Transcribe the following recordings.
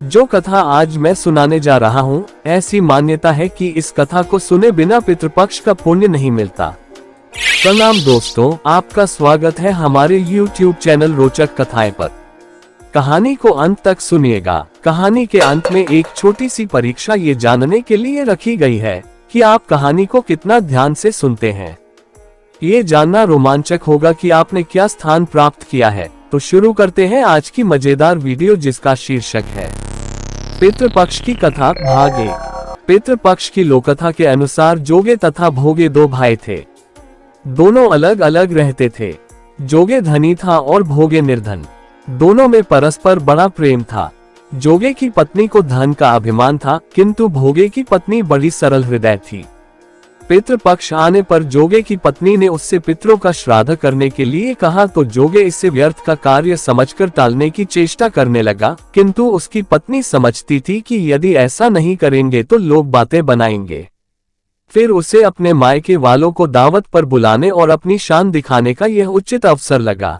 जो कथा आज मैं सुनाने जा रहा हूँ, ऐसी मान्यता है कि इस कथा को सुने बिना पितृपक्ष का पुण्य नहीं मिलता। प्रणाम दोस्तों, आपका स्वागत है हमारे YouTube चैनल रोचक कथाएं पर। कहानी को अंत तक सुनिएगा। कहानी के अंत में एक छोटी सी परीक्षा ये जानने के लिए रखी गई है कि आप कहानी को कितना ध्यान से सुनते हैं। ये जानना रोमांचक होगा कि आपने क्या स्थान प्राप्त किया है। तो शुरू करते हैं आज की मजेदार वीडियो, जिसका शीर्षक है पितृपक्ष की कथा भाग 1। पितृपक्ष की लोककथा के अनुसार जोगे तथा भोगे दो भाई थे। दोनों अलग अलग रहते थे। जोगे धनी था और भोगे निर्धन। दोनों में परस्पर बड़ा प्रेम था। जोगे की पत्नी को धन का अभिमान था, किंतु भोगे की पत्नी बड़ी सरल हृदय थी। पितृपक्ष आने पर जोगे की पत्नी ने उससे पितरों का श्राद्ध करने के लिए कहा, तो जोगे इसे व्यर्थ का कार्य समझकर टालने की चेष्टा करने लगा, किंतु उसकी पत्नी समझती थी कि यदि ऐसा नहीं करेंगे तो लोग बातें बनाएंगे। फिर उसे अपने मायके वालों को दावत पर बुलाने और अपनी शान दिखाने का यह उचित अवसर लगा।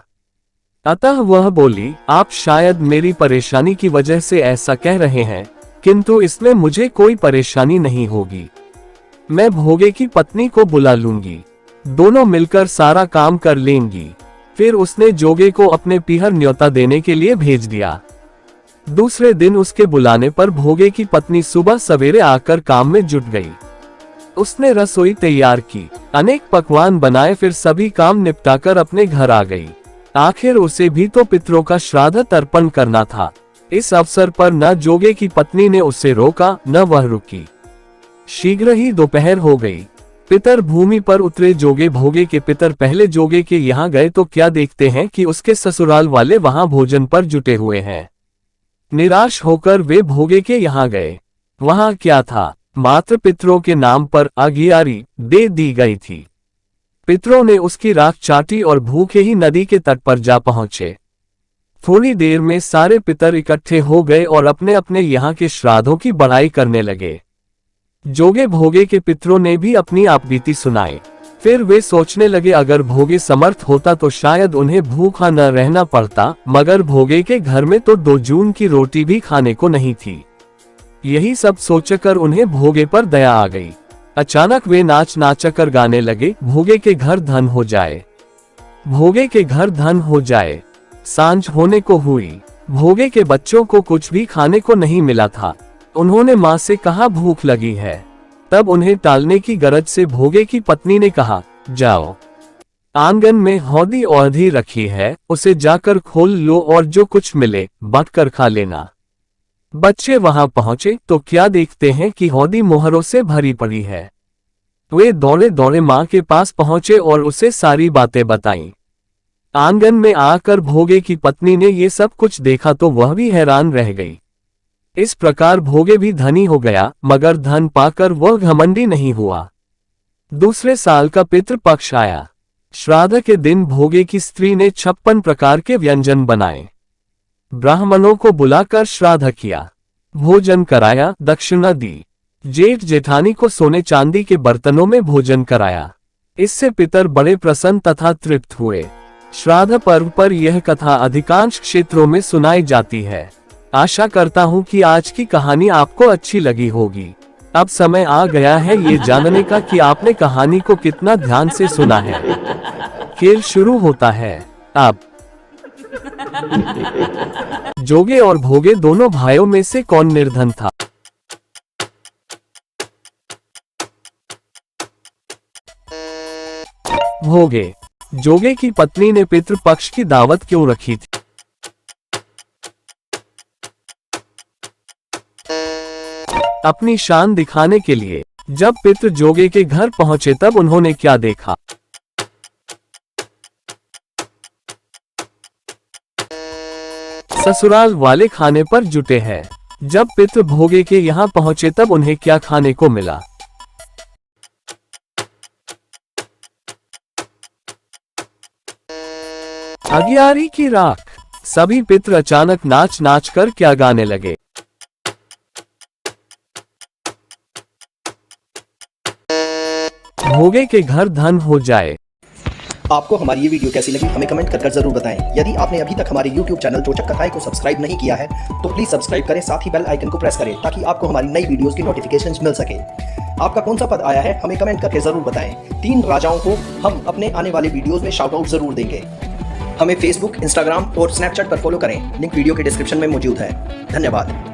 अतः वह बोली, आप शायद मेरी परेशानी की वजह से ऐसा कह रहे हैं, किंतु इसमें मुझे कोई परेशानी नहीं होगी। मैं भोगे की पत्नी को बुला लूंगी, दोनों मिलकर सारा काम कर लेंगी। फिर उसने जोगे को अपने पीहर न्योता देने के लिए भेज दिया। दूसरे दिन उसके बुलाने पर भोगे की पत्नी सुबह सवेरे आकर काम में जुट गई। उसने रसोई तैयार की, अनेक पकवान बनाए, फिर सभी काम निपटाकर अपने घर आ गई। आखिर उसे भी तो पितरों का श्राद्ध तर्पण करना था। इस अवसर पर न जोगे की पत्नी ने उसे रोका, न वह रुकी। शीघ्र ही दोपहर हो गई। पितर भूमि पर उतरे। जोगे भोगे के पितर पहले जोगे के यहाँ गए तो क्या देखते हैं कि उसके ससुराल वाले वहां भोजन पर जुटे हुए हैं। निराश होकर वे भोगे के यहाँ गए। वहां क्या था, मात्र पितरों के नाम पर अगियारी दे दी गई थी। पितरों ने उसकी राख चाटी और भूखे ही नदी के तट पर जा पहुंचे। थोड़ी देर में सारे पितर इकट्ठे हो गए और अपने अपने यहाँ के श्राद्धों की बड़ाई करने लगे। जोगे भोगे के पितरों ने भी अपनी आपबीती सुनाई। फिर वे सोचने लगे, अगर भोगे समर्थ होता तो शायद उन्हें भूखा न रहना पड़ता, मगर भोगे के घर में तो 2 जून की रोटी भी खाने को नहीं थी। यही सब सोचकर उन्हें भोगे पर दया आ गई। अचानक वे नाच नाचकर गाने लगे, भोगे के घर धन हो जाए, भोगे के घर धन हो जाए। सांझ होने को हुई। भोगे के बच्चों को कुछ भी खाने को नहीं मिला था। उन्होंने माँ से कहा, भूख लगी है। तब उन्हें टालने की गरज से भोगे की पत्नी ने कहा, जाओ, आंगन में हौदी औधी रखी है, उसे जाकर खोल लो और जो कुछ मिले बांटकर खा लेना। बच्चे वहां पहुंचे तो क्या देखते हैं कि हौदी मोहरों से भरी पड़ी है। वे दौड़े दौड़े माँ के पास पहुंचे और उसे सारी बातें बताईं। आंगन में आकर भोगे की पत्नी ने ये सब कुछ देखा तो वह भी हैरान रह गई। इस प्रकार भोगे भी धनी हो गया, मगर धन पाकर वह घमंडी नहीं हुआ। दूसरे साल का पितृपक्ष आया। श्राद्ध के दिन भोगे की स्त्री ने 56 प्रकार के व्यंजन बनाए। ब्राह्मणों को बुलाकर श्राद्ध किया, भोजन कराया, दक्षिणा दी। जेठ जेठानी को सोने चांदी के बर्तनों में भोजन कराया। इससे पितर बड़े प्रसन्न तथा तृप्त हुए। श्राद्ध पर्व पर यह कथा अधिकांश क्षेत्रों में सुनाई जाती है। आशा करता हूं कि आज की कहानी आपको अच्छी लगी होगी। अब समय आ गया है ये जानने का कि आपने कहानी को कितना ध्यान से सुना है। खेल शुरू होता है अब। जोगे और भोगे दोनों भाइयों में से कौन निर्धन था? भोगे। जोगे की पत्नी ने पितृपक्ष की दावत क्यों रखी थी? अपनी शान दिखाने के लिए। जब पितृ जोगे के घर पहुंचे तब उन्होंने क्या देखा? ससुराल वाले खाने पर जुटे हैं। जब पितृ भोगे के यहाँ पहुंचे तब उन्हें क्या खाने को मिला? अगियारी की राख। सभी पितृ अचानक नाच नाच कर क्या गाने लगे? भोगे के घर धन हो जाए। आपको हमारी ये वीडियो कैसी लगी हमें कमेंट कर जरूर बताएं। यदि आपने अभी तक हमारे YouTube चैनल चोचक कथाएं को सब्सक्राइब नहीं किया है तो प्लीज सब्सक्राइब करें, साथ ही बेल आइकन को प्रेस करें ताकि आपको हमारी नई वीडियोस की नोटिफिकेशंस मिल सके। आपका कौन सा पद आया है हमें कमेंट करके जरूर बताएं। 3 राजाओं को हम अपने आने वाले वीडियोस में शाउट आउट जरूर देंगे। हमें फेसबुक, इंस्टाग्राम और स्नैपचैट पर फॉलो करें, लिंक वीडियो के डिस्क्रिप्शन में मौजूद है। धन्यवाद।